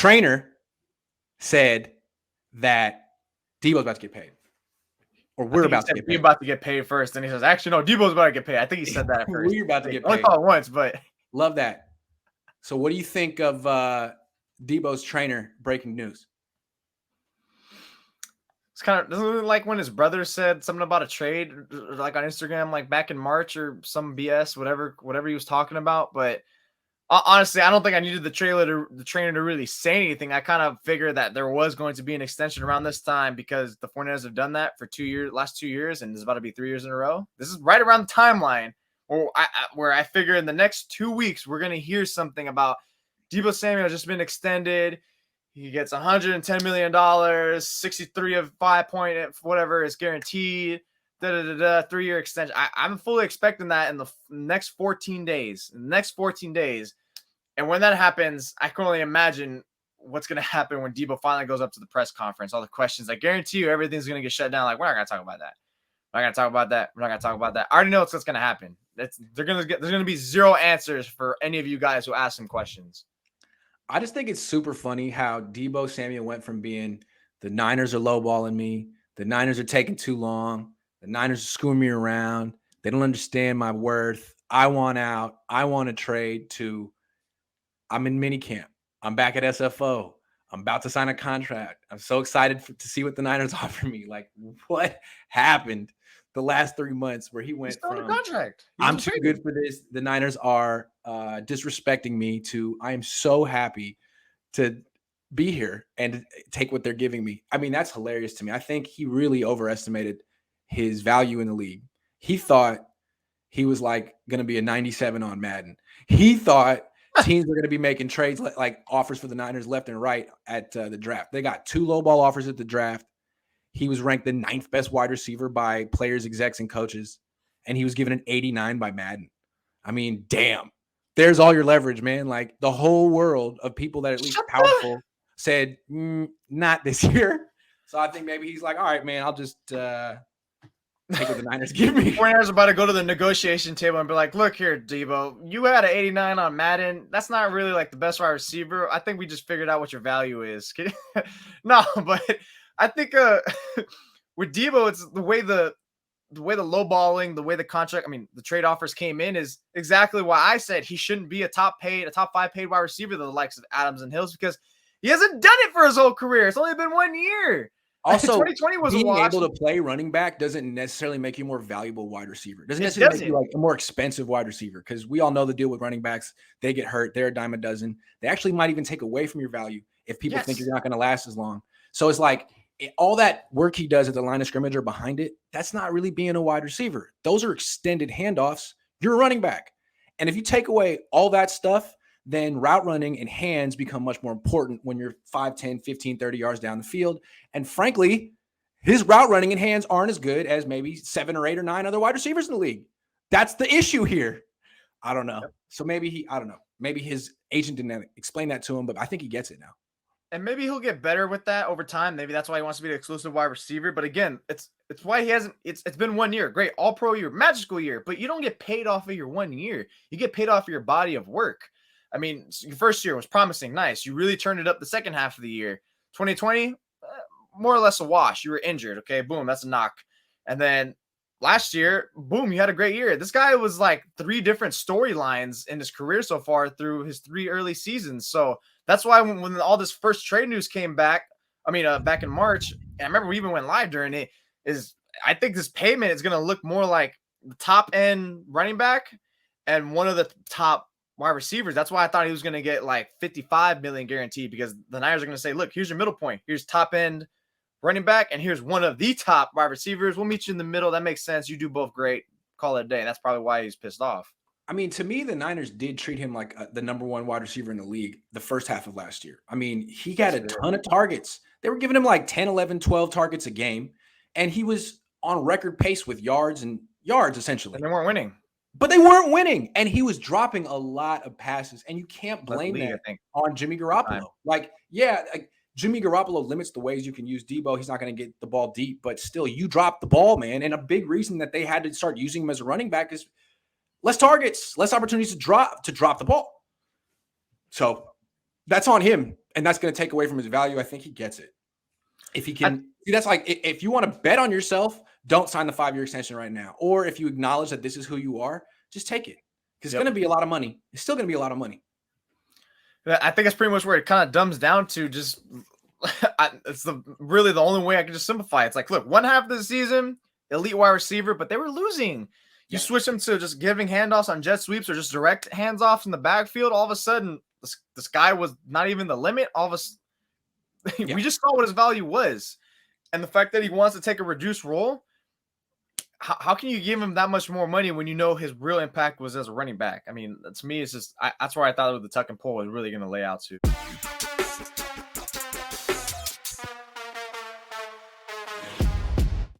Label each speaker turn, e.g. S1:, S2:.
S1: trainer said that Deebo's about to get paid. Or we're about to get paid.
S2: We're about to get paid first. And he says, actually, no, Deebo's about to get paid. I think he said that at first.
S1: We're about to get paid.
S2: Only thought once, but.
S1: Love that. So what do you think of Deebo's trainer breaking news?
S2: It's kind of, doesn't it like when his brother said something about a trade, like on Instagram, like back in March or some BS, whatever he was talking about. But honestly, I don't think I needed the trainer to really say anything. I kind of figured that there was going to be an extension around this time because the 49ers have done that for last 2 years, and it's about to be 3 years in a row. This is right around the timeline where I figure in the next 2 weeks we're gonna hear something about Deebo Samuel just been extended. He gets $110 million, 63 of 5 point whatever is guaranteed. 3-year extension. I'm fully expecting that in the next 14 days. And when that happens, I can only imagine what's going to happen when Deebo finally goes up to the press conference. All the questions. I guarantee you everything's going to get shut down. Like, we're not going to talk about that. We're not going to talk about that. We're not going to talk about that. I already know what's going to happen. There's going to be zero answers for any of you guys who ask some questions.
S1: I just think it's super funny how Deebo Samuel went from being the Niners are lowballing me, the Niners are taking too long, the Niners are screwing me around, they don't understand my worth, I want out, I want to trade, to I'm in minicamp, I'm back at SFO, I'm about to sign a contract, I'm so excited to see what the Niners offer me. Like, what happened the last 3 months where he went from
S2: contract,
S1: I'm too good for this, the Niners are disrespecting me, to I am so happy to be here and take what they're giving me. I mean, that's hilarious to me. I think he really overestimated his value in the league. He thought he was like going to be a 97 on Madden. He thought teams were going to be making trades like offers for the Niners left and right at the draft. They got 2 low ball offers at the draft. He was ranked the 9th best wide receiver by players, execs, and coaches, and he was given an 89 by Madden. I mean, damn. There's all your leverage, man. Like, the whole world of people that at least powerful said, not this year. So I think maybe he's like, all right, man, I'll just take what the Niners give me.
S2: 49ers about to go to the negotiation table and be like, look here, Deebo, you had an 89 on Madden. That's not really like the best wide receiver. I think we just figured out what your value is. No, but I think with Deebo, it's the way the lowballing, the way the contract, I mean, the trade offers came in is exactly why I said he shouldn't be a top 5 paid wide receiver, the likes of Adams and Hills, because he hasn't done it for his whole career. It's only been 1 year.
S1: Also,
S2: 2020 was
S1: being able to play running back doesn't necessarily make you a more valuable wide receiver. It doesn't necessarily make you like a more expensive wide receiver, because we all know the deal with running backs. They get hurt. They're a dime a dozen. They actually might even take away from your value if people think you're not going to last as long. So it's like, all that work he does at the line of scrimmage or behind it, that's not really being a wide receiver. Those are extended handoffs. You're a running back. And if you take away all that stuff, then route running and hands become much more important when you're 5, 10, 15, 30 yards down the field. And frankly, his route running and hands aren't as good as maybe 7 or 8 or 9 other wide receivers in the league. That's the issue here. I don't know. So maybe I don't know. Maybe his agent didn't explain that to him, but I think he gets it now.
S2: And maybe he'll get better with that over time. Maybe that's why he wants to be the exclusive wide receiver. But again, it's why he hasn't. It's been 1 year, great all pro year, magical year. But you don't get paid off of your 1 year. You get paid off of your body of work. I mean, your first year was promising, nice. You really turned it up the second half of the year. 2020, more or less a wash. You were injured. Okay, boom, that's a knock. And then last year, boom, you had a great year. This guy was like 3 different storylines in his career so far through his 3 early seasons. So that's why when all this first trade news came back, back in March, and I remember we even went live during it, I think this payment is going to look more like the top end running back and one of the top wide receivers. That's why I thought he was going to get like $55 million guaranteed, because the Niners are going to say, look, here's your middle point. Here's top end running back, and here's one of the top wide receivers. We'll meet you in the middle. That makes sense. You do both great. Call it a day. And that's probably why he's pissed off.
S1: I mean, to me, the Niners did treat him like the number 1 wide receiver in the league the first half of last year. I mean, he got a ton of targets. They were giving him like 10, 11, 12 targets a game, and he was on record pace with yards, essentially.
S2: And they weren't winning.
S1: But they weren't winning, and he was dropping a lot of passes, and you can't blame that on Jimmy Garoppolo. Jimmy Garoppolo limits the ways you can use Deebo. He's not going to get the ball deep, but still, you drop the ball, man. And a big reason that they had to start using him as a running back is less targets, less opportunities to drop the ball. So that's on him. and that's going to take away from his value. I think he gets it. If he can, that's like, if you want to bet on yourself, don't sign the 5-year extension right now. Or if you acknowledge that this is who you are, just take it. Because it's going to be a lot of money. It's still going to be a lot of money.
S2: I think that's pretty much where it kind of dumbs down to just, it's really the only way I can just simplify it. It's like, look, one half of the season, elite wide receiver, but they were losing. You switch them to just giving handoffs on jet sweeps or just direct hands offs in the backfield. All of a sudden, this guy was not even the limit. All of a sudden, we just saw what his value was. And the fact that he wants to take a reduced role, how can you give him that much more money when you know his real impact was as a running back? I mean, to me, it's just that's where I thought the tuck and pull was really going to lay out to.